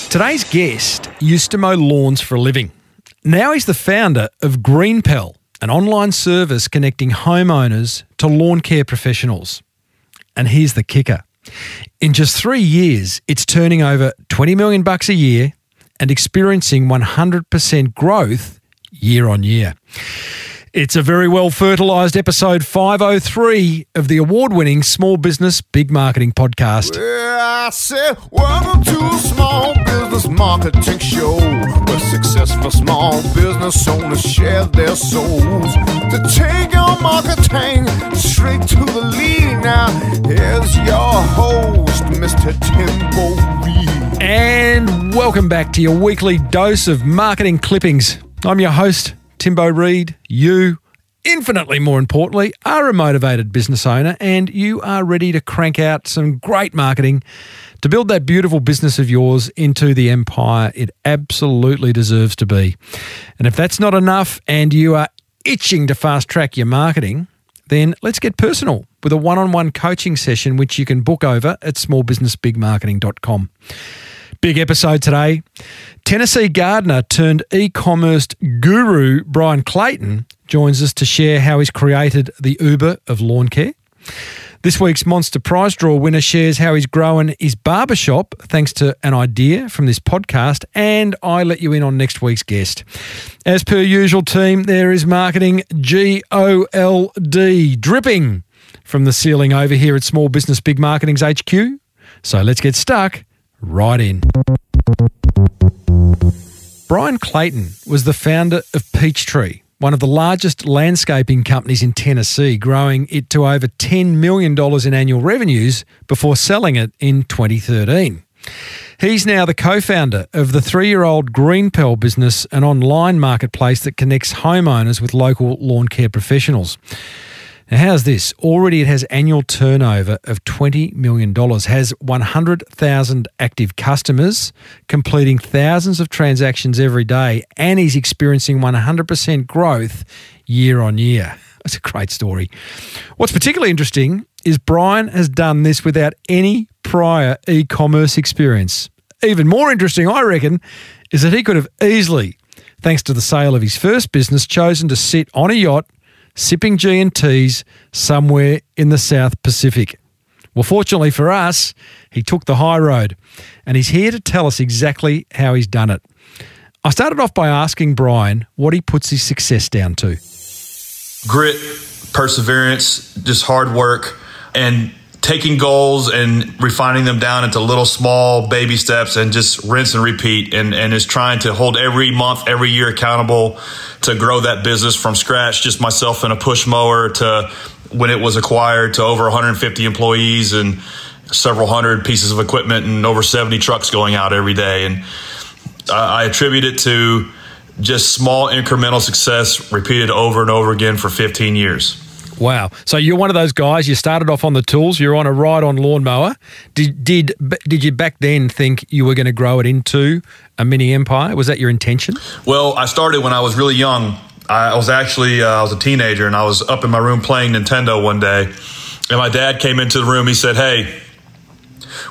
Today's guest used to mow lawns for a living. Now he's the founder of GreenPal, an online service connecting homeowners to lawn care professionals. And here's the kicker. In just 3 years, it's turning over $20 million a year and experiencing 100% growth year on year. It's a very well fertilised episode 503 of the award-winning Small Business Big Marketing podcast. Well, I said, welcome to a small business marketing show where successful small business owners share their souls to take your marketing straight to the lead. Now, here's your host, Mr. Timbo Reid. And welcome back to your weekly dose of marketing clippings. I'm your host, Timbo Reid. You, infinitely more importantly, are a motivated business owner and you are ready to crank out some great marketing to build that beautiful business of yours into the empire it absolutely deserves to be. And if that's not enough and you are itching to fast track your marketing, then let's get personal with a one-on-one coaching session which you can book over at smallbusinessbigmarketing.com. Big episode today. Tennessee gardener turned e-commerce guru Bryan Clayton joins us to share how he's created the Uber of lawn care. This week's Monster Prize Draw winner shares how he's grown his barbershop thanks to an idea from this podcast, and I let you in on next week's guest. As per usual, team, there is marketing GOLD dripping from the ceiling over here at Small Business Big Marketing's HQ. So let's get stuck right in. Bryan Clayton was the founder of PeachTree, one of the largest landscaping companies in Tennessee, growing it to over $10 million in annual revenues before selling it in 2013. He's now the co-founder of the 3-year-old GreenPal business, an online marketplace that connects homeowners with local lawn care professionals. Now, how's this? Already it has annual turnover of $20 million, has 100,000 active customers, completing thousands of transactions every day, and he's experiencing 100% growth year on year. That's a great story. What's particularly interesting is Bryan has done this without any prior e-commerce experience. Even more interesting, I reckon, is that he could have easily, thanks to the sale of his first business, chosen to sit on a yacht sipping G&Ts somewhere in the South Pacific. Well, fortunately for us, he took the high road, and he's here to tell us exactly how he's done it. I started off by asking Bryan what he puts his success down to. Grit, perseverance, just hard work, and taking goals and refining them down into little small baby steps and just rinse and repeat, and is trying to hold every month, every year accountable to grow that business from scratch, just myself and a push mower, to when it was acquired to over 150 employees and several hundred pieces of equipment and over 70 trucks going out every day. And I attribute it to just small incremental success repeated over and over again for 15 years. Wow. So you're one of those guys, you started off on the tools, you're on a ride-on lawnmower. Did you back then think you were going to grow it into a mini empire? Was that your intention? Well, I started when I was really young. I was a teenager, and I was up in my room playing Nintendo one day, and my dad came into the room. He said, "Hey,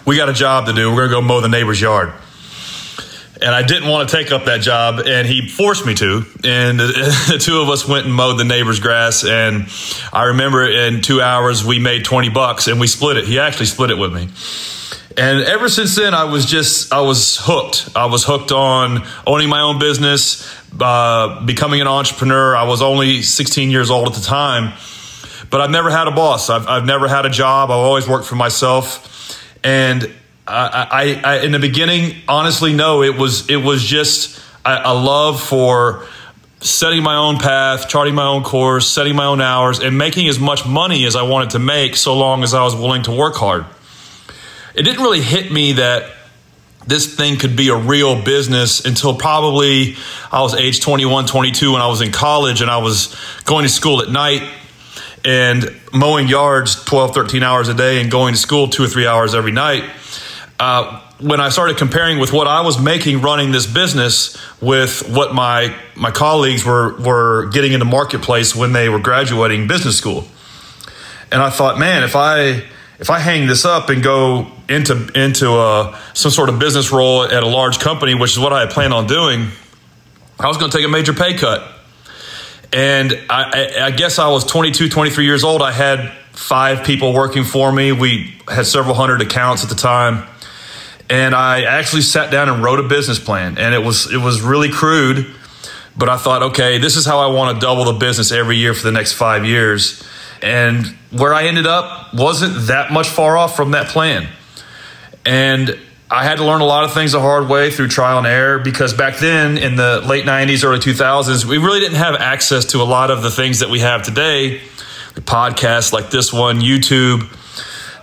we got a job to do. We're going to go mow the neighbor's yard." And I didn't want to take up that job, and he forced me to. And the two of us went and mowed the neighbor's grass. And I remember in 2 hours, we made $20 and we split it. He actually split it with me. And ever since then, I was hooked. I was hooked on owning my own business, becoming an entrepreneur. I was only 16 years old at the time, but I've never had a boss. I've never had a job. I've always worked for myself. And I in the beginning, honestly, no, it was just a love for setting my own path, charting my own course, setting my own hours, and making as much money as I wanted to make so long as I was willing to work hard. It didn't really hit me that this thing could be a real business until probably I was age 21, 22 when I was in college, and I was going to school at night and mowing yards 12, 13 hours a day and going to school 2 or 3 hours every night. When I started comparing with what I was making running this business with what my colleagues were getting in the marketplace when they were graduating business school. And I thought, man, if if I hang this up and go into some sort of business role at a large company, which is what I had planned on doing, I was going to take a major pay cut. And I guess I was 22, 23 years old. I had 5 people working for me. We had several hundred accounts at the time. And I actually sat down and wrote a business plan. And it was really crude, but I thought, okay, this is how I want to double the business every year for the next 5 years. And where I ended up wasn't that much far off from that plan. And I had to learn a lot of things the hard way through trial and error, because back then in the late 90s, early 2000s, we really didn't have access to a lot of the things that we have today, the podcasts like this one, YouTube.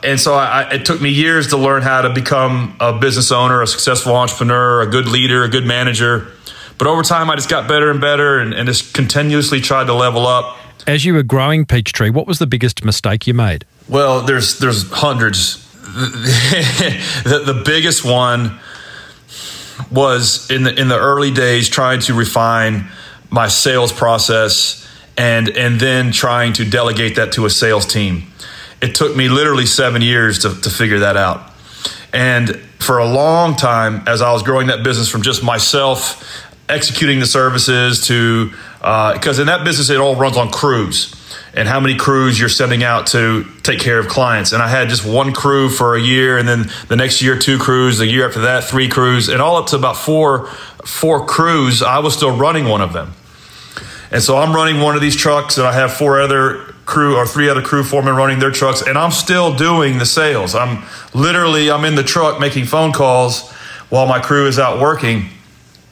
And so it took me years to learn how to become a business owner, a successful entrepreneur, a good leader, a good manager. But over time, I just got better and better and just continuously tried to level up. As you were growing PeachTree, what was the biggest mistake you made? Well, there's hundreds. The biggest one was in the early days trying to refine my sales process and then trying to delegate that to a sales team. It took me literally 7 years to figure that out. And for a long time, as I was growing that business from just myself executing the services to, because in that business, it all runs on crews and how many crews you're sending out to take care of clients. And I had just 1 crew for a year, and then the next year, 2 crews, the year after that, 3 crews, and all up to about four crews. I was still running one of them. And so I'm running one of these trucks, and I have 3 other crew foremen running their trucks, and I'm still doing the sales. I'm in the truck making phone calls while my crew is out working.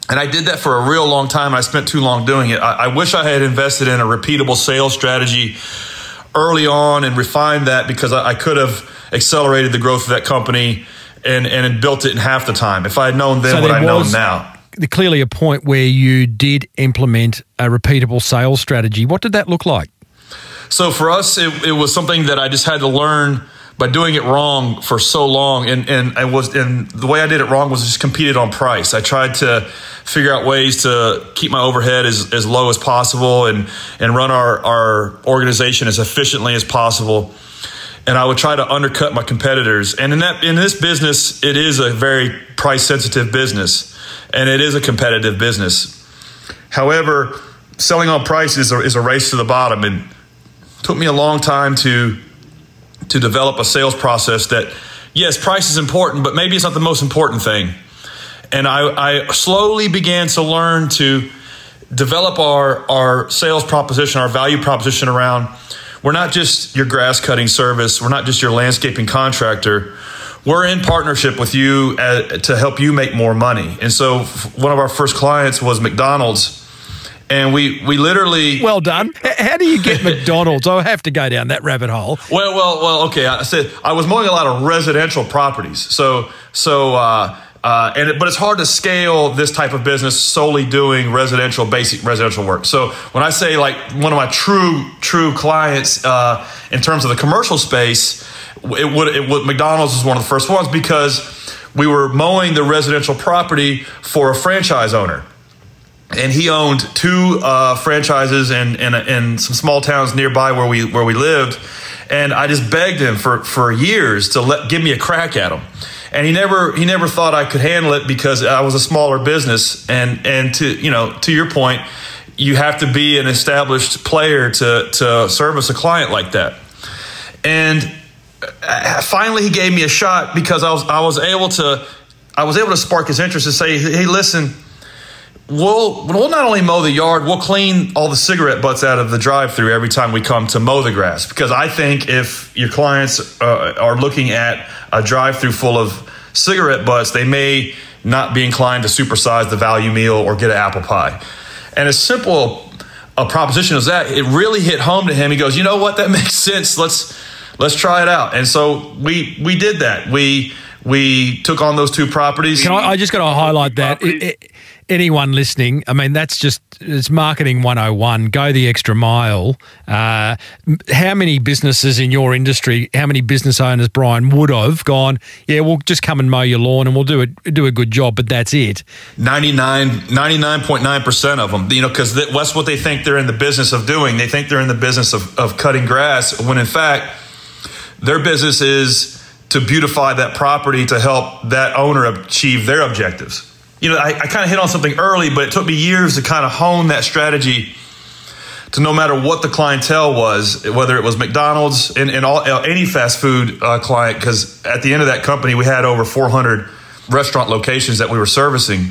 And I did that for a real long time. I spent too long doing it. I wish I had invested in a repeatable sales strategy early on and refined that, because I could have accelerated the growth of that company and built it in half the time if I had known then what I know now. Clearly a point where you did implement a repeatable sales strategy. What did that look like? So for us, it was something that I just had to learn by doing it wrong for so long. And the way I did it wrong was just competed on price. I tried to figure out ways to keep my overhead as low as possible and run our organization as efficiently as possible. And I would try to undercut my competitors. And in this business, it is a very price sensitive business, and it is a competitive business. However, selling on price is a race to the bottom, and it took me a long time to develop a sales process that, yes, price is important, but maybe it's not the most important thing. And I slowly began to learn to develop our sales proposition, our value proposition around, we're not just your grass cutting service. We're not just your landscaping contractor. We're in partnership with you to help you make more money. And so one of our first clients was McDonald's. And we literally... Well done. How do you get McDonald's? I have to go down that rabbit hole. Well, okay. I said I was mowing a lot of residential properties. But it's hard to scale this type of business solely doing basic residential work. So when I say like one of my true clients in terms of the commercial space, McDonald's was one of the first ones, because we were mowing the residential property for a franchise owner. And he owned 2 franchises in some small towns nearby where we lived. And I just begged him for years to give me a crack at them. And he never thought I could handle it, because I was a smaller business. And to your point, you have to be an established player to service a client like that. And finally, he gave me a shot, because I was able to spark his interest and say, hey, listen. We'll not only mow the yard, we'll clean all the cigarette butts out of the drive-through every time we come to mow the grass. Because I think if your clients are looking at a drive-through full of cigarette butts, they may not be inclined to supersize the value meal or get an apple pie. And as simple a proposition as that, it really hit home to him. He goes, you know what, that makes sense. Let's try it out. And so we did that. We took on those 2 properties. I just got to highlight that. Anyone listening, I mean, it's marketing 101. Go the extra mile. How many businesses in your industry, how many business owners, Bryan, would have gone, yeah, we'll just come and mow your lawn and we'll do a good job, but that's it? 99.9% of them, because that's what they think they're in the business of doing. They think they're in the business of cutting grass, when in fact, Their business is to beautify that property to help that owner achieve their objectives. I kind of hit on something early, but it took me years to kind of hone that strategy to no matter what the clientele was, whether it was McDonald's and any fast food client, because at the end of that company, we had over 400 restaurant locations that we were servicing.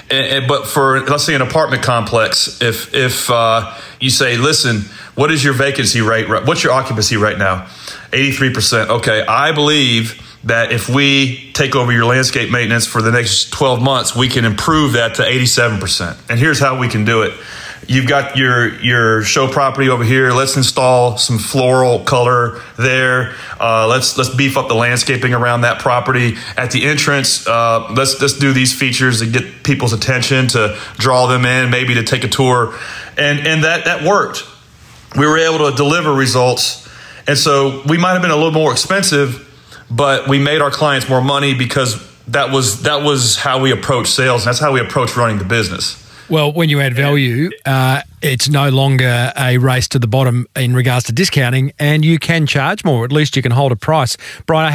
But for, let's say, an apartment complex, if you say, listen, what is your vacancy rate? What's your occupancy right now? 83%. Okay, I believe that if we take over your landscape maintenance for the next 12 months, we can improve that to 87%. And here's how we can do it. You've got your show property over here. Let's install some floral color there. Let's beef up the landscaping around that property. At the entrance, let's do these features to get people's attention, to draw them in, maybe to take a tour. And that worked. We were able to deliver results. And so we might have been a little more expensive, but we made our clients more money because that was how we approach sales. And that's how we approach running the business. Well, when you add value, it's no longer a race to the bottom in regards to discounting, and you can charge more. At least you can hold a price. Bryan,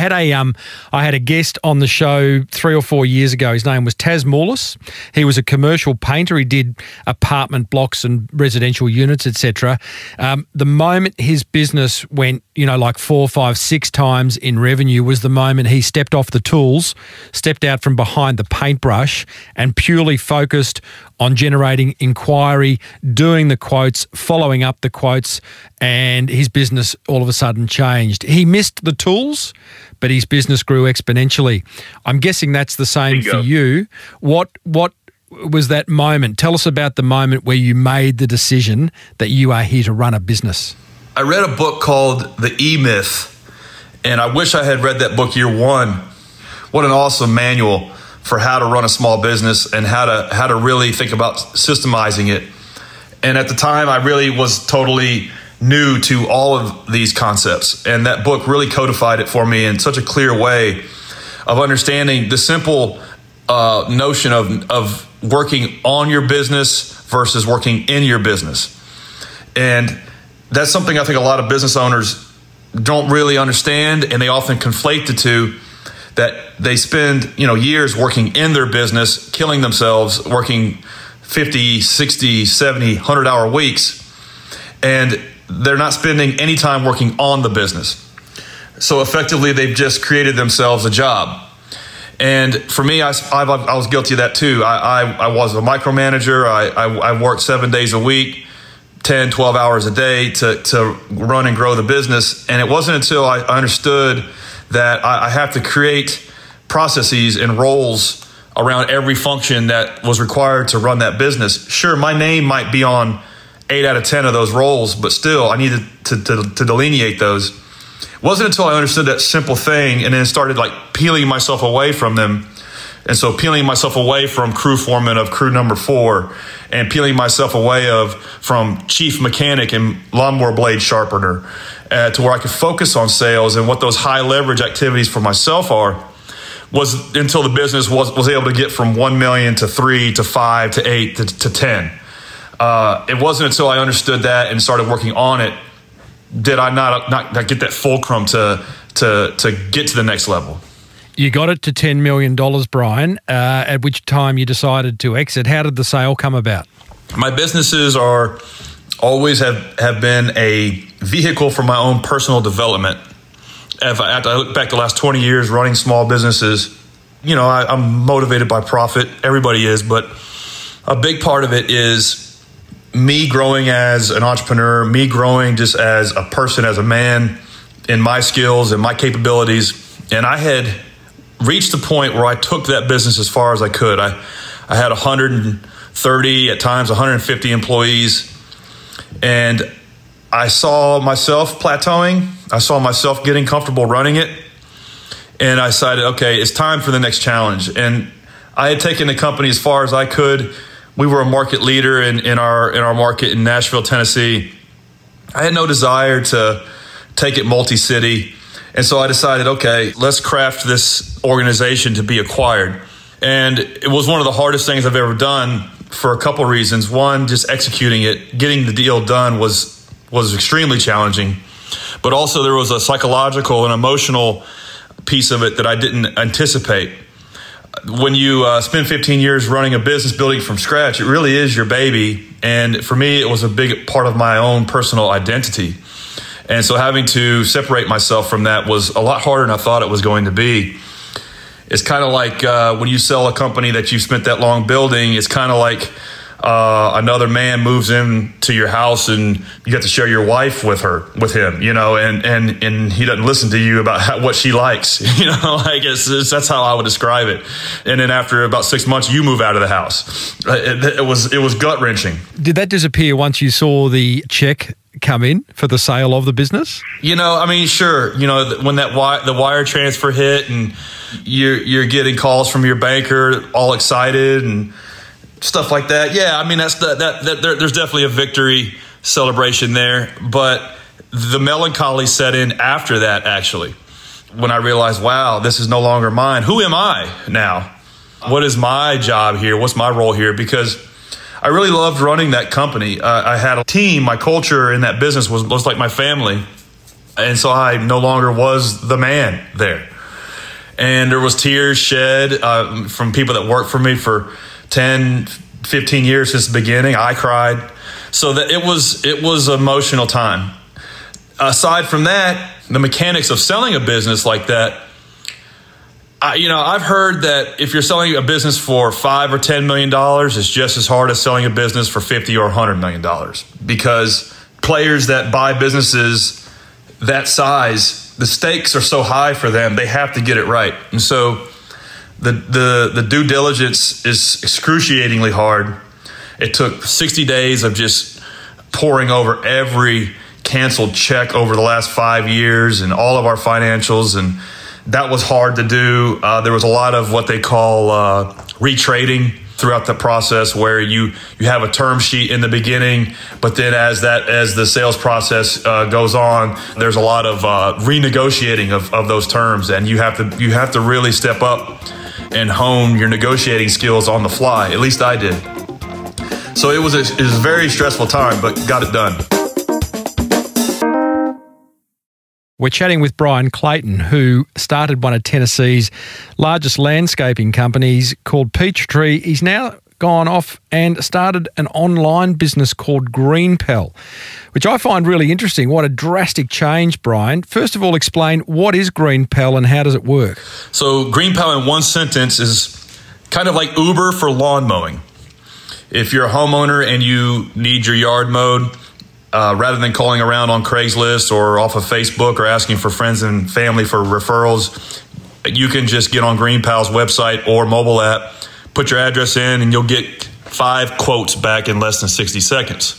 I had a guest on the show 3 or 4 years ago. His name was Taz Morlis. He was a commercial painter. He did apartment blocks and residential units, etc. The moment his business went, like 4, 5, 6 times in revenue was the moment he stepped off the tools, stepped out from behind the paintbrush, and purely focused on generating inquiry, doing the quotes, following up the quotes, and his business all of a sudden changed. He missed the tools, but his business grew exponentially. I'm guessing that's the same for you. What was that moment? Tell us about the moment where you made the decision that you are here to run a business. I read a book called The E-Myth, and I wish I had read that book year one. What an awesome manual for how to run a small business and how to really think about systemizing it. And at the time, I really was totally new to all of these concepts. And that book really codified it for me in such a clear way of understanding the simple notion of working on your business versus working in your business. And that's something I think a lot of business owners don't really understand, and they often conflate the two. That they spend, years working in their business, killing themselves, working 50, 60, 70, 100-hour weeks, and they're not spending any time working on the business. So effectively, they've just created themselves a job. And for me, I was guilty of that too. I was a micromanager. I worked 7 days a week, 10, 12 hours a day to run and grow the business. And it wasn't until I understood that I have to create processes and roles around every function that was required to run that business. Sure, my name might be on 8 out of 10 of those roles, but still I needed to delineate those. It wasn't until I understood that simple thing and then started peeling myself away from them. And so peeling myself away from crew foreman of crew number 4 and peeling myself away from chief mechanic and lawnmower blade sharpener to where I could focus on sales and what those high leverage activities for myself are was until the business was able to get from 1 million to 3 to 5 to 8 to 10. It wasn't until I understood that and started working on it did I not get that fulcrum to get to the next level. You got it to $10 million, Bryan, at which time you decided to exit. How did the sale come about? My businesses always have been a vehicle for my own personal development. If I look back the last 20 years running small businesses, I'm motivated by profit. Everybody is, but a big part of it is me growing as an entrepreneur, me growing just as a person, as a man, in my skills and my capabilities. And I had reached the point where I took that business as far as I could. I had 130, at times 150 employees, and I saw myself plateauing. I saw myself getting comfortable running it, and I decided, okay, it's time for the next challenge. And I had taken the company as far as I could. We were a market leader in our market in Nashville, Tennessee. I had no desire to take it multi-city. And so I decided, okay, let's craft this organization to be acquired. And it was one of the hardest things I've ever done for a couple reasons. One, just executing it, getting the deal done was extremely challenging. But also there was a psychological and emotional piece of it that I didn't anticipate. When you spend 15 years running a business, building from scratch, it really is your baby. And for me, it was a big part of my own personal identity. And so having to separate myself from that was a lot harder than I thought it was going to be. It's kind of like when you sell a company that you spent that long building, it's kind of like another man moves into your house and you get to share your wife with him, you know, and he doesn't listen to you about what she likes, you know, like that's how I would describe it. And then after about 6 months, you move out of the house. It was gut wrenching. Did that disappear once you saw the check come in for the sale of the business? You know, I mean, sure. You know, when the wire transfer hit and you're getting calls from your banker, all excited and stuff like that. Yeah, I mean, there's definitely a victory celebration there. But the melancholy set in after that, actually, when I realized, wow, this is no longer mine. Who am I now? What is my job here? What's my role here? Because I really loved running that company. I had a team. My culture in that business was like my family. And so I no longer was the man there. And there was tears shed from people that worked for me for 10, 15 years since the beginning. I cried. So that it was an emotional time. Aside from that, the mechanics of selling a business like that, I've heard that if you're selling a business for $5 or $10 million, it's just as hard as selling a business for $50 or $100 million, because players that buy businesses that size, the stakes are so high for them, they have to get it right. And so the due diligence is excruciatingly hard. It took 60 days of just poring over every canceled check over the last 5 years and all of our financials, and that was hard to do. There was a lot of what they call retrading throughout the process, where you have a term sheet in the beginning, but then as the sales process goes on, there's a lot of renegotiating of those terms, and you have to really step up and hone your negotiating skills on the fly. At least I did. So it was a very stressful time, but got it done. We're chatting with Bryan Clayton, who started one of Tennessee's largest landscaping companies called PeachTree. He's now gone off and started an online business called GreenPal, which I find really interesting. What a drastic change, Bryan. First of all, explain what is GreenPal and how does it work? So GreenPal in one sentence is kind of like Uber for lawn mowing. If you're a homeowner and you need your yard mowed, rather than calling around on Craigslist or off of Facebook or asking for friends and family for referrals, you can just get on GreenPal's website or mobile app, put your address in, and you'll get 5 quotes back in less than 60 seconds.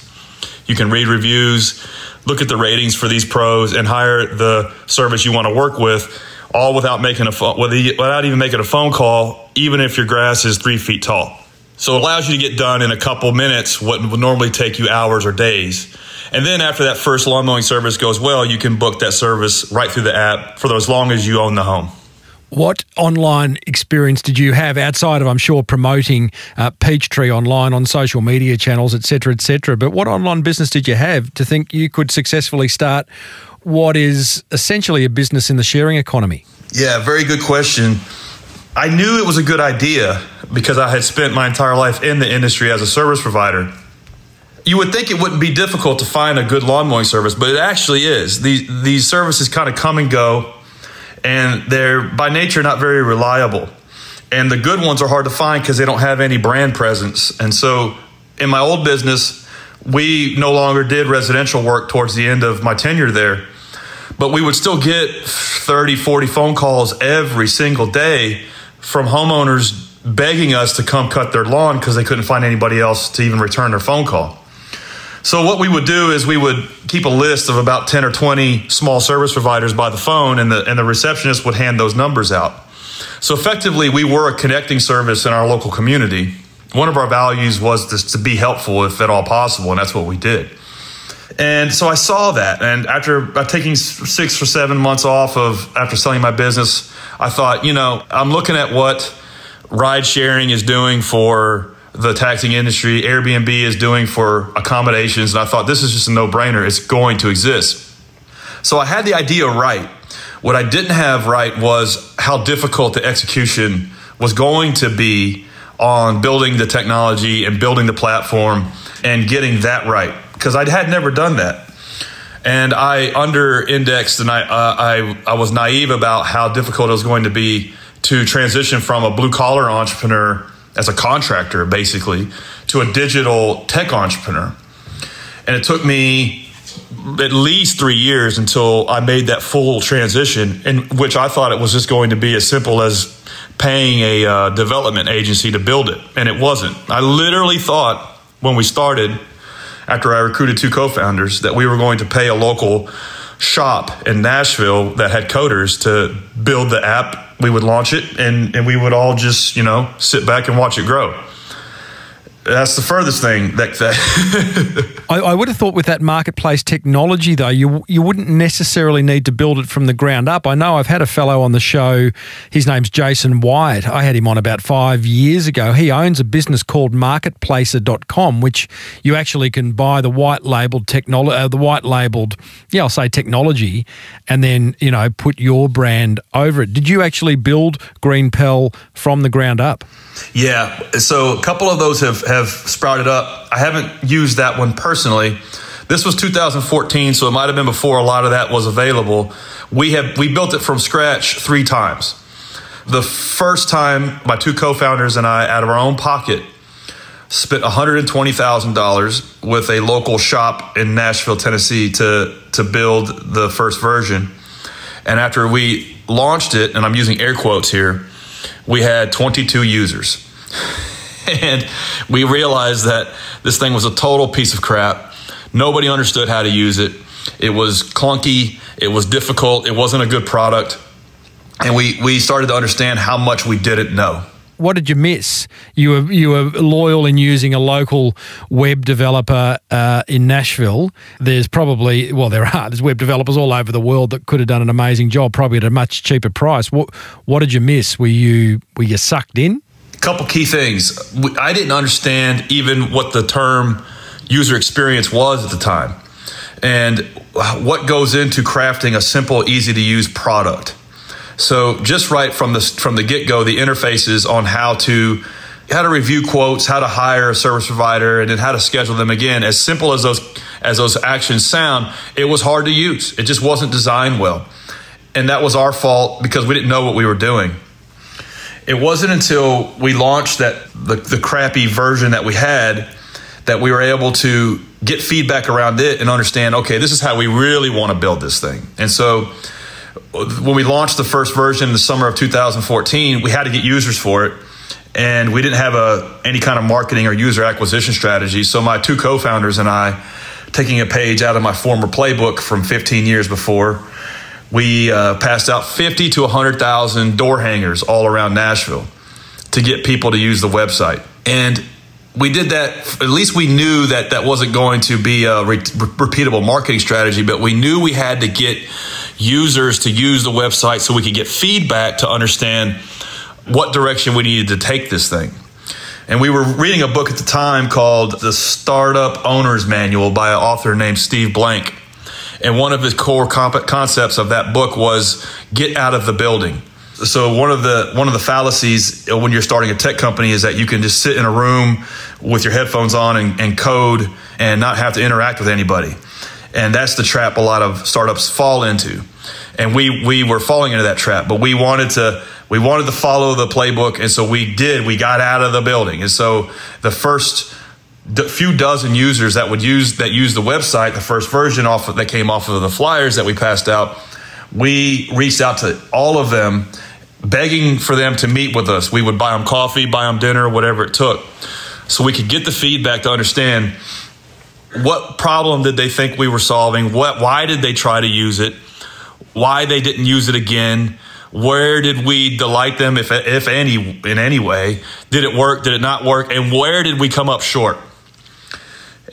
You can read reviews, look at the ratings for these pros, and hire the service you want to work with, all without even making a phone call, even if your grass is 3 feet tall. So it allows you to get done in a couple minutes what would normally take you hours or days. And then after that first lawn mowing service goes well, you can book that service right through the app for as long as you own the home. What online experience did you have outside of, I'm sure, promoting PeachTree online on social media channels, et cetera, but what online business did you have to think you could successfully start what is essentially a business in the sharing economy? Yeah, very good question. I knew it was a good idea because I had spent my entire life in the industry as a service provider. You would think it wouldn't be difficult to find a good lawn mowing service, but it actually is. These services kind of come and go, and they're by nature not very reliable. And the good ones are hard to find because they don't have any brand presence. And so in my old business, we no longer did residential work towards the end of my tenure there, but we would still get 30, 40 phone calls every single day from homeowners begging us to come cut their lawn because they couldn't find anybody else to even return their phone call. So what we would do is we would keep a list of about 10 or 20 small service providers by the phone, and the receptionist would hand those numbers out. So effectively, we were a connecting service in our local community. One of our values was to be helpful if at all possible, and that's what we did. And so I saw that, and after taking 6 or 7 months off after selling my business, I thought, I'm looking at what ride sharing is doing for the taxing industry, Airbnb is doing for accommodations, and I thought this is just a no-brainer. It's going to exist. So I had the idea right. What I didn't have right was how difficult the execution was going to be on building the technology and building the platform and getting that right, because I had never done that. And I under-indexed, and I was naive about how difficult it was going to be to transition from a blue-collar entrepreneur as a contractor, basically, to a digital tech entrepreneur. And it took me at least 3 years until I made that full transition, in which I thought it was just going to be as simple as paying a development agency to build it. And it wasn't. I literally thought when we started, after I recruited 2 co-founders, that we were going to pay a local shop in Nashville that had coders to build the app. We would launch it, and we would all just, sit back and watch it grow. That's the furthest thing that I would have thought with that marketplace technology, though, you wouldn't necessarily need to build it from the ground up. I know I've had a fellow on the show, his name's Jason Wyatt. I had him on about 5 years ago. He owns a business called marketplacer.com, which you actually can buy the white-labeled technology, and then, put your brand over it. Did you actually build GreenPal from the ground up? Yeah, so a couple of those have sprouted up. I haven't used that one personally. This was 2014, so it might have been before a lot of that was available. We built it from scratch 3 times. The first time, my 2 co-founders and I, out of our own pocket, spent $120,000 with a local shop in Nashville, Tennessee, to build the first version. And after we launched it, and I'm using air quotes here, we had 22 users. And we realized that this thing was a total piece of crap. Nobody understood how to use it. It was clunky. It was difficult. It wasn't a good product. And we started to understand how much we didn't know. What did you miss? You were loyal in using a local web developer in Nashville. There's there's web developers all over the world that could have done an amazing job, probably at a much cheaper price. What did you miss? Were you sucked in? A couple key things. I didn't understand even what the term user experience was at the time, and what goes into crafting a simple, easy to use product. So just right from the get-go, the interfaces on how to review quotes, how to hire a service provider, and then how to schedule them again. As simple as those actions sound, it was hard to use. It just wasn't designed well. And that was our fault because we didn't know what we were doing. It wasn't until we launched the crappy version that we had that we were able to get feedback around it and understand, okay, this is how we really want to build this thing. And so when we launched the first version in the summer of 2014, we had to get users for it. And we didn't have any kind of marketing or user acquisition strategy. So my 2 co-founders and I, taking a page out of my former playbook from 15 years before, we passed out 50 to 100,000 door hangers all around Nashville to get people to use the website. And we did that, at least we knew that wasn't going to be a repeatable marketing strategy, but we knew we had to get users to use the website so we could get feedback to understand what direction we needed to take this thing. And we were reading a book at the time called The Startup Owner's Manual by an author named Steve Blank. And one of his core concepts of that book was get out of the building. So one of the fallacies when you're starting a tech company is that you can just sit in a room with your headphones on and code and not have to interact with anybody. And that's the trap a lot of startups fall into. And we were falling into that trap, but we wanted to follow the playbook. And so we got out of the building. And so the first few dozen users that used the website, the first version that came off of the flyers that we passed out, we reached out to all of them, begging for them to meet with us. We would buy them coffee, buy them dinner, whatever it took, so we could get the feedback to understand what problem did they think we were solving, why did they try to use it, why they didn't use it again, where did we delight them, if any, in any way, did it work, did it not work, and where did we come up short.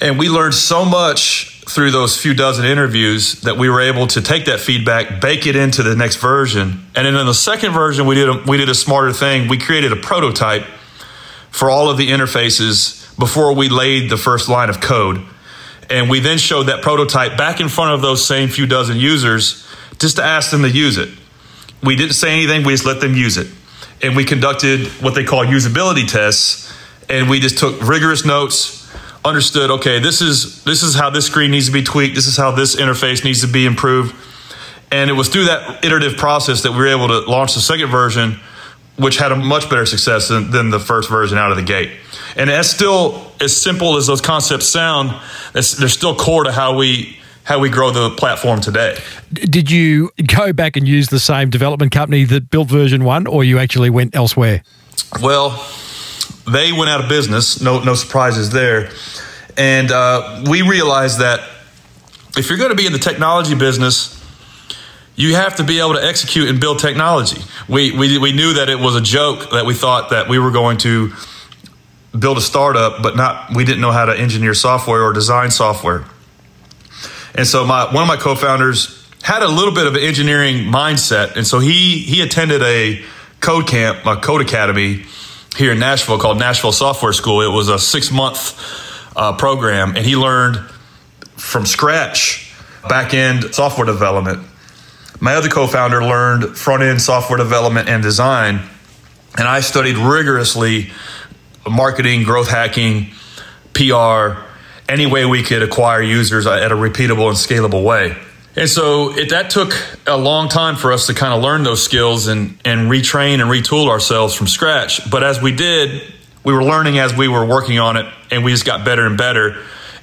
And we learned so much through those few dozen interviews that we were able to take that feedback, bake it into the next version. And then in the second version, we did a smarter thing. We created a prototype for all of the interfaces before we laid the first line of code. And we then showed that prototype back in front of those same few dozen users just to ask them to use it. We didn't say anything, we just let them use it. And we conducted what they call usability tests, and we just took rigorous notes, understood, okay, this is how this screen needs to be tweaked, this is how this interface needs to be improved. And it was through that iterative process that we were able to launch the second version, which had a much better success than the first version out of the gate. And that's still, as simple as those concepts sound, they're still core to how we grow the platform today. Did you go back and use the same development company that built version 1, or you actually went elsewhere? Well, they went out of business, no surprises there. And we realized that if you're going to be in the technology business, you have to be able to execute and build technology. We knew that it was a joke that we thought that we were going to build a startup, but we didn't know how to engineer software or design software. And so one of my co-founders had a little bit of an engineering mindset, and so he attended a code camp, a code academy here in Nashville called Nashville Software School. It was a 6-month program, and he learned from scratch back-end software development. My other co-founder learned front-end software development and design, and I studied rigorously marketing, growth hacking, PR, any way we could acquire users at a repeatable and scalable way. And so that took a long time for us to kind of learn those skills and retrain and retool ourselves from scratch. But as we did, we were learning as we were working on it, and we just got better and better.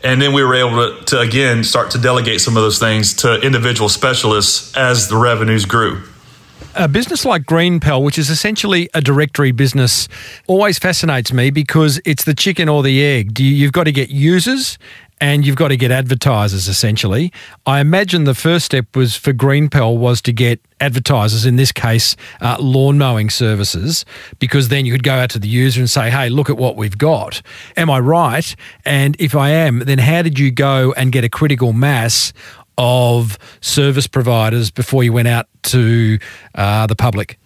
And then we were able to again, start to delegate some of those things to individual specialists as the revenues grew. A business like GreenPal, which is essentially a directory business, always fascinates me because it's the chicken or the egg. You've got to get users and you've got to get advertisers, essentially. I imagine the first step was for GreenPal was to get advertisers, in this case, lawn mowing services, because then you could go out to the user and say, hey, look at what we've got. Am I right? And if I am, then how did you go and get a critical mass of service providers before you went out to the public?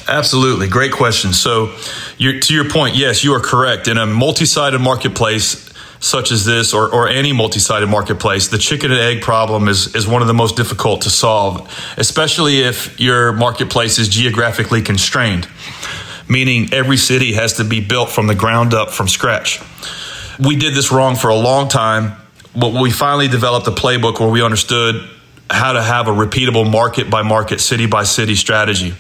Absolutely. Great question. So to your point, yes, you are correct. In a multi-sided marketplace such as this, or any multi-sided marketplace, the chicken and egg problem is one of the most difficult to solve, especially if your marketplace is geographically constrained, meaning every city has to be built from the ground up from scratch. We did this wrong for a long time, but we finally developed a playbook where we understood how to have a repeatable market by market, city by city strategy.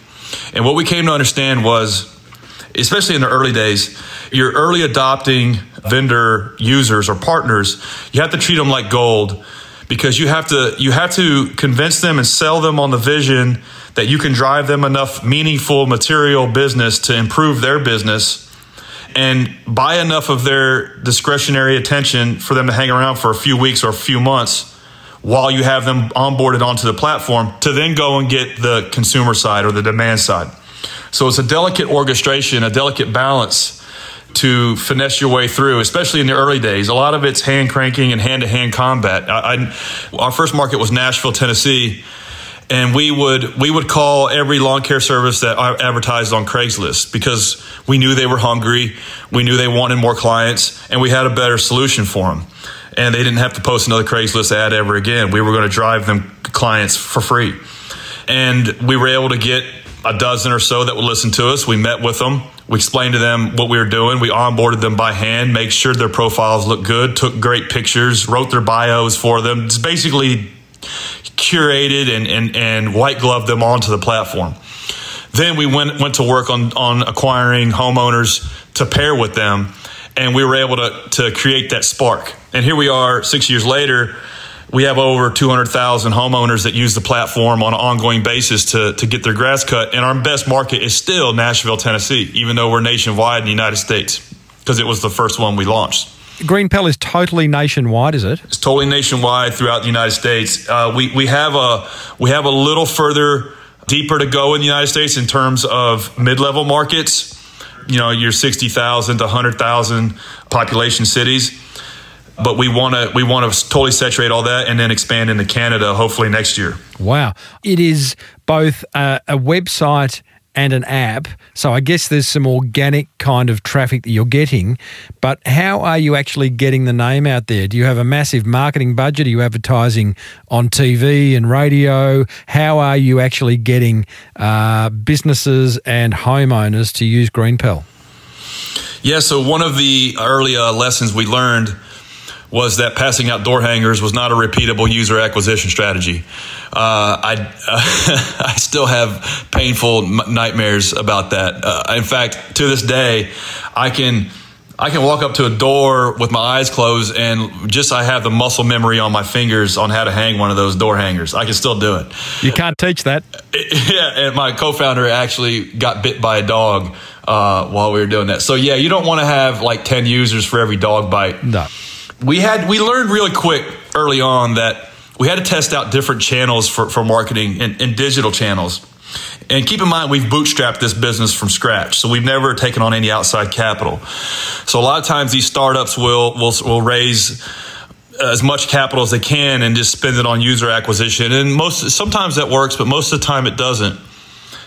And what we came to understand was, especially in the early days, your early adopting vendor users or partners, you have to treat them like gold, because you have to convince them and sell them on the vision that you can drive them enough meaningful material business to improve their business, and buy enough of their discretionary attention for them to hang around for a few weeks or a few months while you have them onboarded onto the platform to then go and get the consumer side or the demand side. So it's a delicate orchestration, a delicate balance to finesse your way through, especially in the early days. A lot of it's hand cranking and hand-to-hand combat. Our first market was Nashville, Tennessee, and we would call every lawn care service that advertised on Craigslist because we knew they were hungry, we knew they wanted more clients, and we had a better solution for them. And they didn't have to post another Craigslist ad ever again. We were going to drive them clients for free. And we were able to get a dozen or so that would listen to us. We met with them. We explained to them what we were doing. We onboarded them by hand, made sure their profiles looked good, took great pictures, wrote their bios for them. It's basically curated and white gloved them onto the platform. Then we went to work on acquiring homeowners to pair with them, and we were able to create that spark. And here we are 6 years later. We have over 200,000 homeowners that use the platform on an ongoing basis to get their grass cut. And our best market is still Nashville, Tennessee, even though we're nationwide in the United States, because it was the first one we launched. GreenPal is totally nationwide, is it? It's totally nationwide throughout the United States. We have a little further deeper to go in the United States in terms of mid-level markets. You know, your 60,000 to 100,000 population cities. But we want to totally saturate all that and then expand into Canada, hopefully next year. Wow. It is both a website and an app. So I guess there's some organic kind of traffic that you're getting. But how are you actually getting the name out there? Do you have a massive marketing budget? Are you advertising on TV and radio? How are you actually getting businesses and homeowners to use GreenPal? Yeah, so one of the early lessons we learned was that passing out door hangers was not a repeatable user acquisition strategy. I still have painful nightmares about that. In fact, to this day, I can walk up to a door with my eyes closed and I have the muscle memory on my fingers on how to hang one of those door hangers. I can still do it. You can't teach that. Yeah, and my co-founder actually got bit by a dog while we were doing that. So yeah, you don't want to have like 10 users for every dog bite. No. We learned really quick early on that we had to test out different channels for marketing and digital channels. And keep in mind, we've bootstrapped this business from scratch. So we've never taken on any outside capital. So a lot of times these startups will raise as much capital as they can and just spend it on user acquisition. And sometimes that works, but most of the time it doesn't.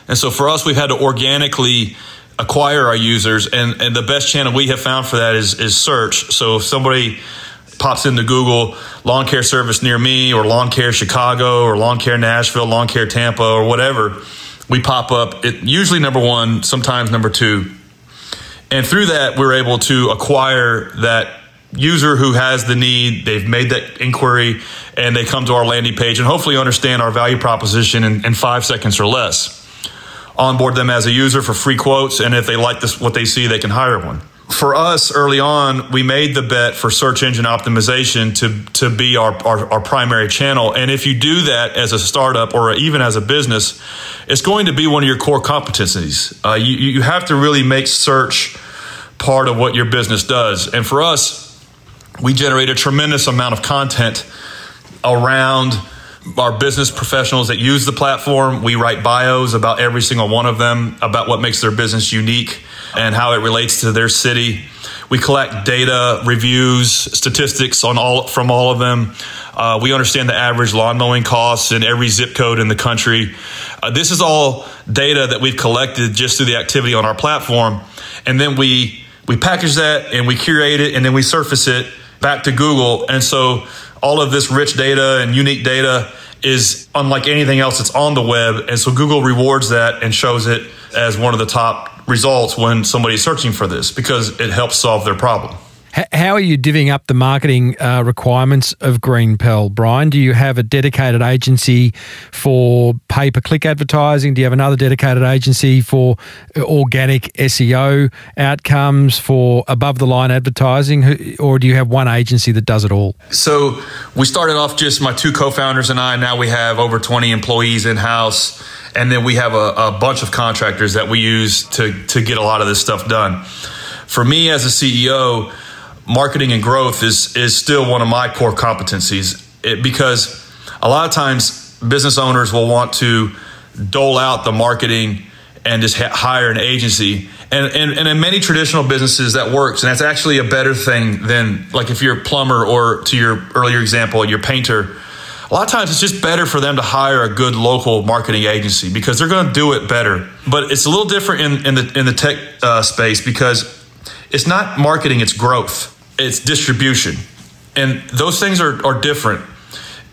And so for us, we've had to organically acquire our users. And the best channel we have found for that is search. So if somebody pops into Google lawn care service near me, or lawn care Chicago, or lawn care Nashville, lawn care Tampa, or whatever, we pop up usually number one, sometimes number two. And through that, we're able to acquire that user who has the need. They've made that inquiry and they come to our landing page and hopefully understand our value proposition in 5 seconds or less. Onboard them as a user for free quotes, and if they like what they see, they can hire one. For us, early on, we made the bet for search engine optimization to be our primary channel. And if you do that as a startup or even as a business, it's going to be one of your core competencies. You have to really make search part of what your business does. And for us, we generate a tremendous amount of content around our business professionals that use the platform. We write bios about every single one of them, about what makes their business unique and how it relates to their city. We collect data, reviews, statistics from all of them. We understand the average lawn mowing costs in every zip code in the country. This is all data that we've collected just through the activity on our platform. And then we package that and we curate it and then we surface it back to Google. And so all of this rich data and unique data is unlike anything else that's on the web. And so Google rewards that and shows it as one of the top results when somebody's searching for this, because it helps solve their problem. How are you divvying up the marketing requirements of GreenPal, Bryan? Do you have a dedicated agency for pay-per-click advertising? Do you have another dedicated agency for organic SEO outcomes, for above-the-line advertising? Or do you have one agency that does it all? So we started off just my two co-founders and I. Now we have over 20 employees in-house. And then we have a bunch of contractors that we use to get a lot of this stuff done. For me as a CEO, marketing and growth is still one of my core competencies, because a lot of times business owners will want to dole out the marketing and just hire an agency. And in many traditional businesses that works, and that's actually a better thing than, like, if you're a plumber, or to your earlier example, you're a painter. A lot of times it's just better for them to hire a good local marketing agency because they're going to do it better. But it's a little different in the tech space, because it's not marketing, it's growth. It's distribution. And those things are different.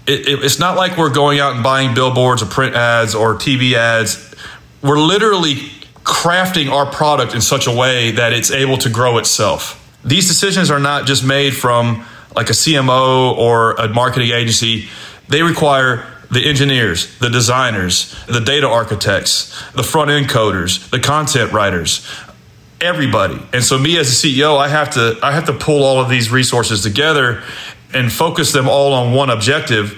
It's not like we're going out and buying billboards or print ads or TV ads. We're literally crafting our product in such a way that it's able to grow itself. These decisions are not just made from like a CMO or a marketing agency. They require the engineers, the designers, the data architects, the front-end coders, the content writers, everybody. And so me as a CEO, I have to pull all of these resources together and focus them all on one objective,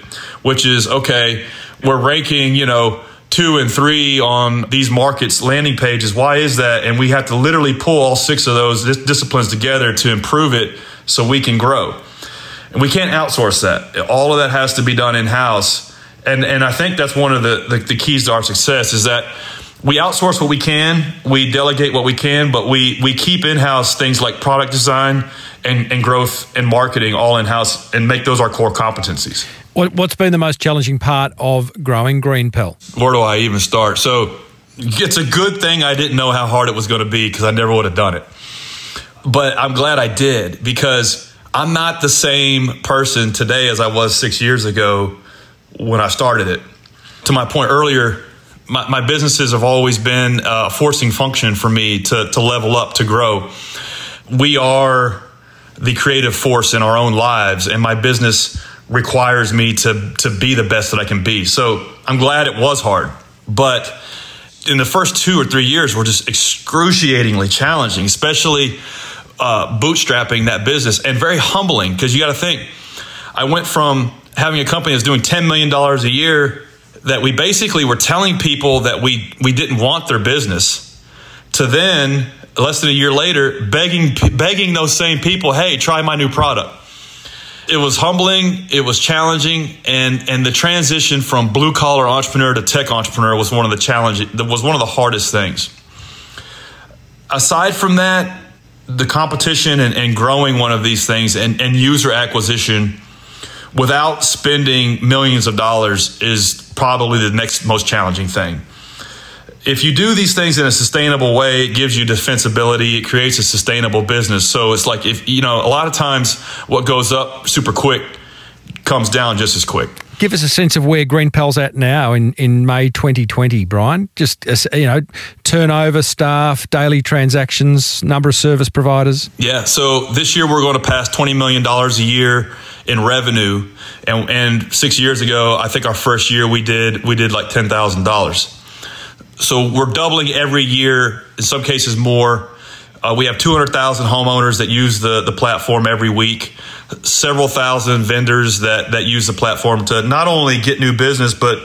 which is, okay, we're ranking, 2 and 3 on these markets landing pages. Why is that? And we have to literally pull all 6 of those disciplines together to improve it so we can grow. And we can't outsource that. All of that has to be done in-house. And I think that's one of the keys to our success, is that we outsource what we can, we delegate what we can, but we keep in-house things like product design and growth and marketing all in-house, and make those our core competencies. What's been the most challenging part of growing GreenPal? Where do I even start? So It's a good thing I didn't know how hard it was going to be, because I never would have done it. But I'm glad I did, because I'm not the same person today as I was 6 years ago when I started it. To my point earlier, my businesses have always been a forcing function for me to level up, to grow. We are the creative force in our own lives, and my business requires me to be the best that I can be. So I'm glad it was hard. But in the first 2 or 3 years were just excruciatingly challenging, especially bootstrapping that business, and very humbling, because you got to think, I went from having a company that's doing $10 million a year that we basically were telling people that we didn't want their business, to then less than a year later begging those same people, hey, try my new product. It was humbling, it was challenging, and the transition from blue collar entrepreneur to tech entrepreneur was one of the hardest things. Aside from that, the competition and growing one of these things and user acquisition without spending millions of dollars is probably the next most challenging thing. If you do these things in a sustainable way, it gives you defensibility. It creates a sustainable business. So it's like, if, a lot of times what goes up super quick comes down just as quick. Give us a sense of where GreenPal's at now in May 2020, Bryan. Just, turnover, staff, daily transactions, number of service providers. Yeah, so this year we're going to pass $20 million a year in revenue. And 6 years ago, I think our first year we did like $10,000. So we're doubling every year, in some cases more. We have 200,000 homeowners that use the platform every week, several thousand vendors that use the platform to not only get new business, but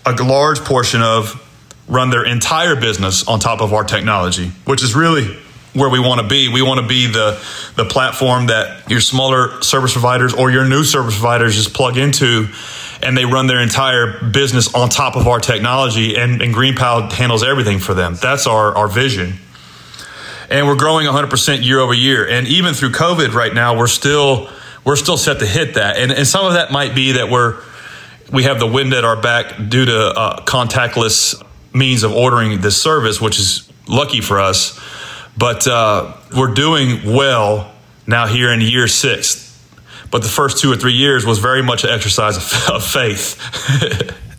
a large portion of run their entire business on top of our technology, which is really where we want to be. We want to be the platform that your smaller service providers or your new service providers just plug into, and they run their entire business on top of our technology, and GreenPal handles everything for them. That's our vision. And we're growing 100% year over year. And even through COVID right now, we're still set to hit that. And some of that might be that we have the wind at our back due to contactless means of ordering this service, which is lucky for us. But we're doing well now here in year 6. But the first 2 or 3 years was very much an exercise of faith.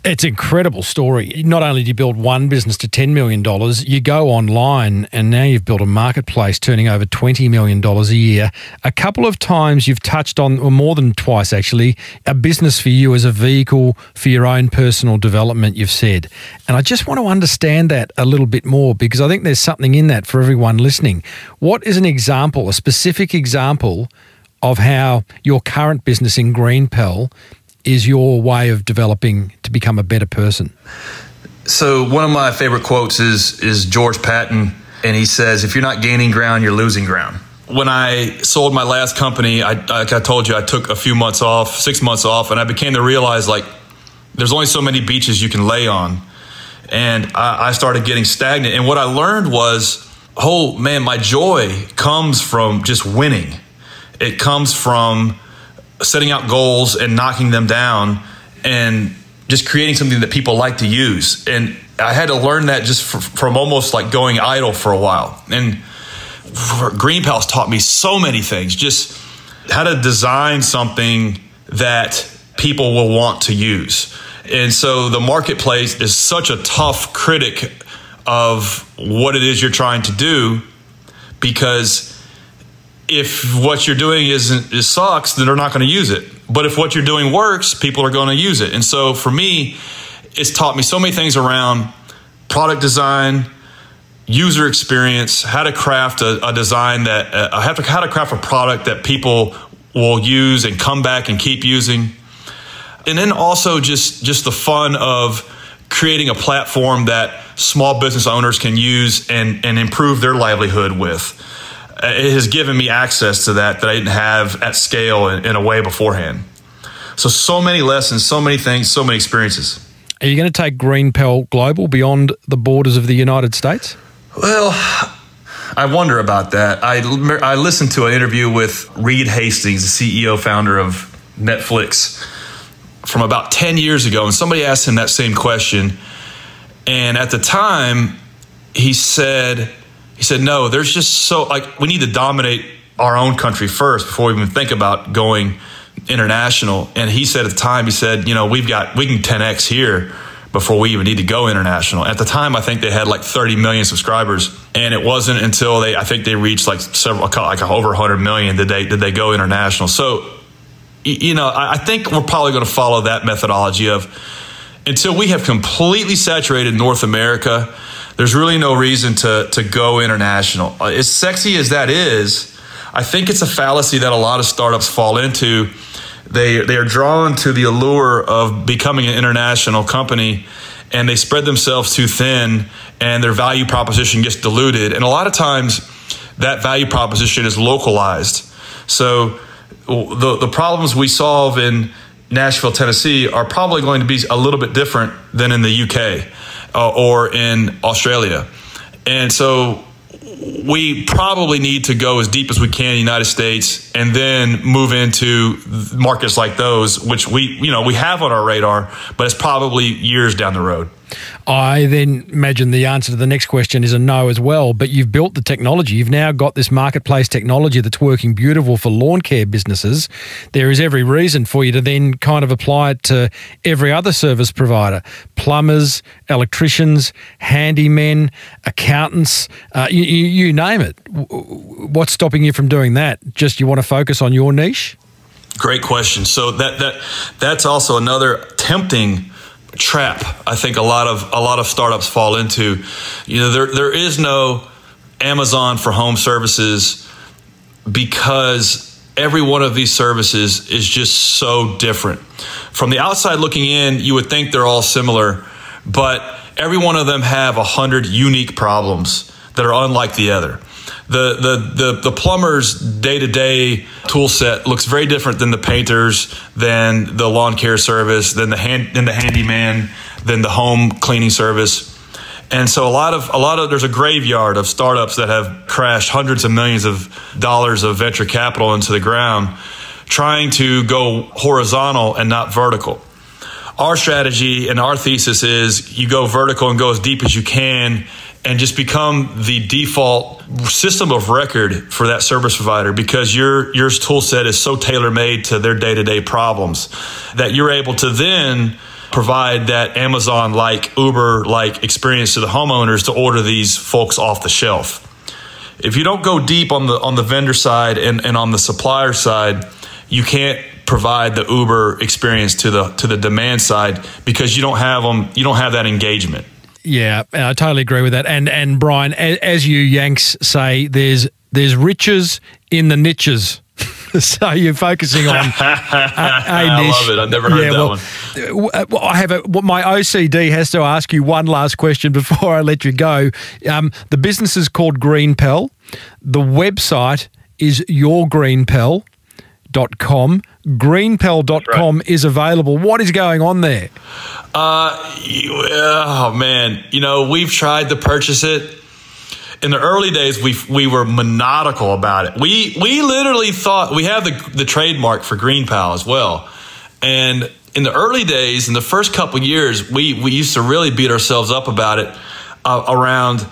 It's an incredible story. Not only do you build one business to $10 million, you go online and now you've built a marketplace turning over $20 million a year. A couple of times you've touched on, or more than twice actually, a business for you as a vehicle for your own personal development, you've said. And I just want to understand that a little bit more, because I think there's something in that for everyone listening. What is an example, a specific example of how your current business in GreenPal is your way of developing to become a better person? So one of my favorite quotes is George Patton, and he says, if you're not gaining ground, you're losing ground. When I sold my last company, like I told you, I took a few months off, 6 months off, and I began to realize, like, there's only so many beaches you can lay on. And I started getting stagnant. And what I learned was, oh man, my joy comes from just winning. It comes from setting out goals and knocking them down and just creating something that people like to use. And I had to learn that just from almost like going idle for a while. And GreenPal's taught me so many things, just how to design something that people will want to use. And so the marketplace is such a tough critic of what it is you're trying to do, because if what you're doing sucks, then they're not going to use it. But if what you're doing works, people are going to use it. And so for me, it's taught me so many things around product design, user experience, how to craft a design that how to craft a product that people will use and come back and keep using. And then also just the fun of creating a platform that small business owners can use and improve their livelihood with. It has given me access to that I didn't have at scale in a way beforehand. So many lessons, so many things, so many experiences. Are you going to take GreenPal global beyond the borders of the United States? Well, I wonder about that. I listened to an interview with Reid, the CEO, founder of Netflix, from about 10 years ago, and somebody asked him that same question. And at the time, he said, no, there's just so, like, we need to dominate our own country first before we even think about going international. And he said at the time, he said, you know, we can 10X here before we even need to go international. At the time, I think they had like 30 million subscribers, and it wasn't until I think they reached like over 100 million did they go international. So, you know, I think we're probably going to follow that methodology of, until we have completely saturated North America, there's really no reason to go international. As sexy as that is, I think it's a fallacy that a lot of startups fall into. They are drawn to the allure of becoming an international company, and they spread themselves too thin, and their value proposition gets diluted. And a lot of times that value proposition is localized. So the problems we solve in Nashville, Tennessee are probably going to be a little bit different than in the UK or in Australia. And so we probably need to go as deep as we can in the United States, and then move into markets like those, which we have on our radar, but it's probably years down the road. I then imagine the answer to the next question is a no as well, but you've built the technology. You've now got this marketplace technology that's working beautiful for lawn care businesses. There is every reason for you to then kind of apply it to every other service provider, plumbers, electricians, handymen, accountants, you name it. What's stopping you from doing that? Just you want to focus on your niche? Great question. So that's also another tempting trap I think a lot of startups fall into. You know, there is no Amazon for home services, because every one of these services is just so different. From the outside looking in, you would think they're all similar, but every one of them have 100 unique problems that are unlike the other. The plumber's day-to-day tool set looks very different than the painter's, than the lawn care service, than the handyman, than the home cleaning service. And so a lot of there's a graveyard of startups that have crashed hundreds of millions of dollars of venture capital into the ground, trying to go horizontal and not vertical. Our strategy and our thesis is you go vertical and go as deep as you can, and just become the default system of record for that service provider, because your tool set is so tailor-made to their day-to-day problems that you're able to then provide that Amazon-like, Uber-like experience to the homeowners to order these folks off the shelf. If you don't go deep on the vendor side and on the supplier side, you can't provide the Uber experience to the demand side, because you don't have that engagement. Yeah, I totally agree with that. And Bryan, as you Yanks say, there's riches in the niches. So you're focusing on a niche. I love it. I've never heard that one. I have my OCD has to ask you one last question before I let you go. The business is called GreenPal. The website is yourgreenpal.com. GreenPal.com is available. What is going on there? Oh man, we've tried to purchase it. In the early days, we were maniacal about it. We literally thought we have the trademark for GreenPal as well. And in the early days, in the first couple of years, we used to really beat ourselves up about it around,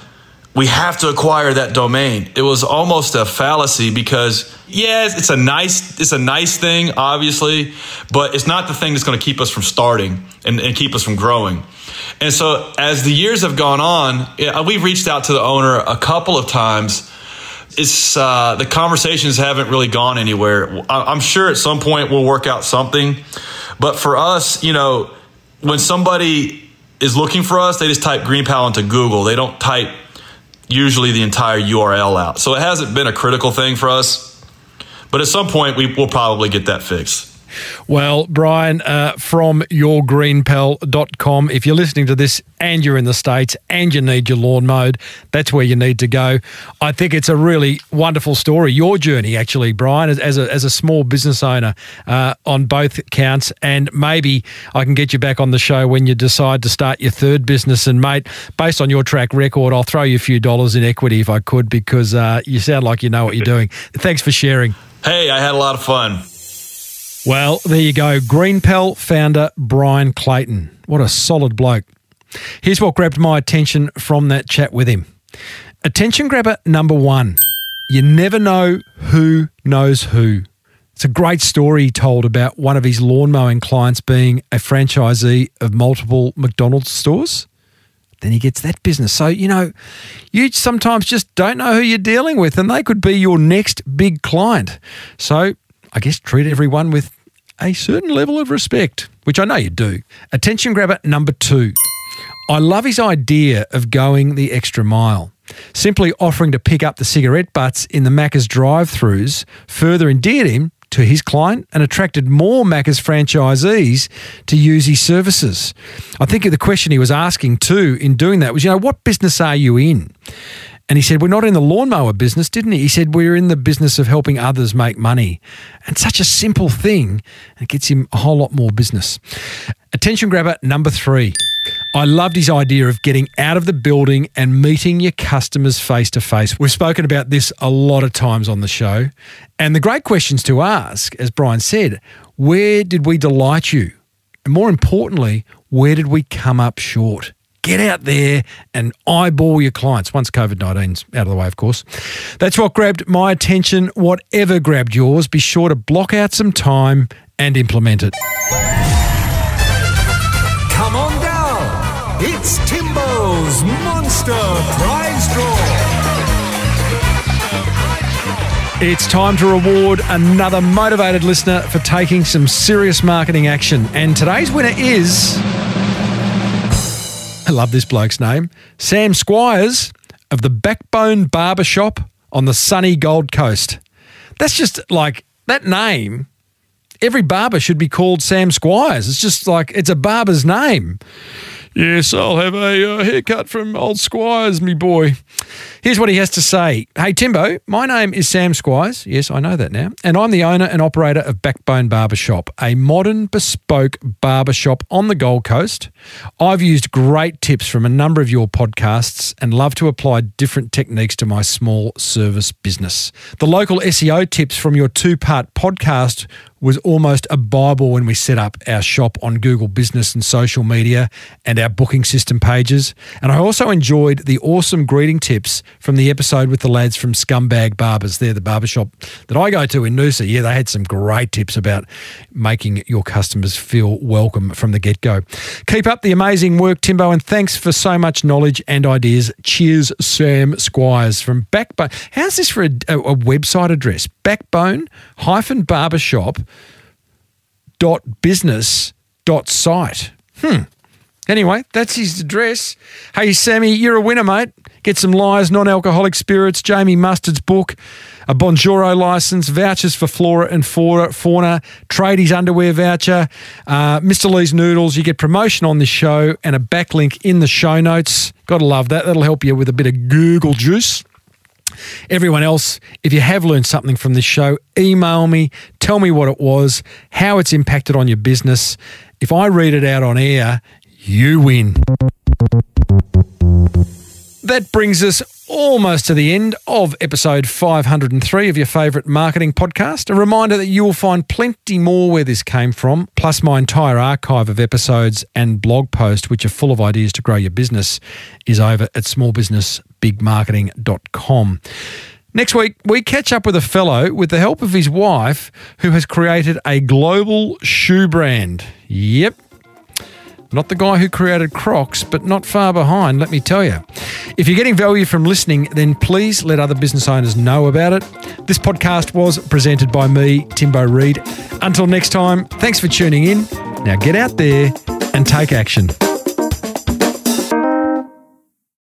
we have to acquire that domain. It was almost a fallacy, because yes, it's a nice thing, obviously, but it's not the thing that's going to keep us from starting and keep us from growing. And so as the years have gone on, we've reached out to the owner a couple of times. It's the conversations haven't really gone anywhere. I'm sure at some point we'll work out something, but for us, when somebody is looking for us, they just type GreenPal into Google. They don't type usually the entire URL out. So it hasn't been a critical thing for us, but at some point we'll probably get that fixed. Well, Bryan, from yourgreenpal.com, if you're listening to this and you're in the States and you need your lawn mowed, that's where you need to go. I think it's a really wonderful story, your journey actually, Bryan, as a small business owner on both counts, and maybe I can get you back on the show when you decide to start your third business. And mate, based on your track record, I'll throw you a few dollars in equity if I could, because you sound like you know what you're doing. Thanks for sharing. Hey, I had a lot of fun. Well, there you go. GreenPal founder Bryan Clayton. What a solid bloke. Here's what grabbed my attention from that chat with him. Attention grabber number 1. You never know who knows who. It's a great story he told about one of his lawn mowing clients being a franchisee of multiple McDonald's stores. Then he gets that business. So, you sometimes just don't know who you're dealing with, and they could be your next big client. So I guess treat everyone with a certain level of respect, which I know you do. Attention grabber number 2. I love his idea of going the extra mile. Simply offering to pick up the cigarette butts in the Macca's drive-thrus further endeared him to his client and attracted more Macca's franchisees to use his services. I think the question he was asking too in doing that was, what business are you in? And he said, we're not in the lawnmower business, didn't he? He said, we're in the business of helping others make money. And such a simple thing, it gets him a whole lot more business. Attention grabber number 3. I loved his idea of getting out of the building and meeting your customers face to face. We've spoken about this a lot of times on the show. And the great questions to ask, as Bryan said, where did we delight you? And more importantly, where did we come up short? Get out there and eyeball your clients once COVID-19's out of the way, of course. That's what grabbed my attention. Whatever grabbed yours, be sure to block out some time and implement it. Come on down. It's Timbo's Monster Prize Draw. It's time to reward another motivated listener for taking some serious marketing action. And today's winner is... I love this bloke's name, Sam Squires of the Backbone Barbershop on the sunny Gold Coast. That's just like, that name, every barber should be called Sam Squires. It's just like, it's a barber's name. Yes, I'll have a haircut from old Squires, me boy. Here's what he has to say. Hey, Timbo, my name is Sam Squires. Yes, I know that now. And I'm the owner and operator of Backbone Barbershop, a modern bespoke barbershop on the Gold Coast. I've used great tips from a number of your podcasts and love to apply different techniques to my small service business. The local SEO tips from your 2-part podcast was almost a Bible when we set up our shop on Google Business and social media and our booking system pages. And I also enjoyed the awesome greeting tips from the episode with the lads from Scumbag Barbers. They're the barbershop that I go to in Noosa. Yeah, they had some great tips about making your customers feel welcome from the get-go. Keep up the amazing work, Timbo, and thanks for so much knowledge and ideas. Cheers, Sam Squires from Backbone. How's this for a website address? Backbone-barbershop.business.site. Anyway, that's his address. Hey, Sammy, you're a winner, mate. Get some Lies, non-alcoholic spirits, Jamie Mustard's book, a Bonjoro license, vouchers for Flora and Fauna, Tradies underwear voucher, Mr. Lee's Noodles. You get promotion on this show and a backlink in the show notes. Got to love that. That'll help you with a bit of Google juice. Everyone else, if you have learned something from this show, email me, tell me what it was, how it's impacted on your business. If I read it out on air, you win. That brings us almost to the end of episode 503 of your favourite marketing podcast. A reminder that you will find plenty more where this came from, plus my entire archive of episodes and blog posts, which are full of ideas to grow your business, is over at smallbusinessbigmarketing.com. Next week, we catch up with a fellow with the help of his wife who has created a global shoe brand. Yep. Not the guy who created Crocs, but not far behind, let me tell you. If you're getting value from listening, then please let other business owners know about it. This podcast was presented by me, Timbo Reid. Until next time, thanks for tuning in. Now get out there and take action.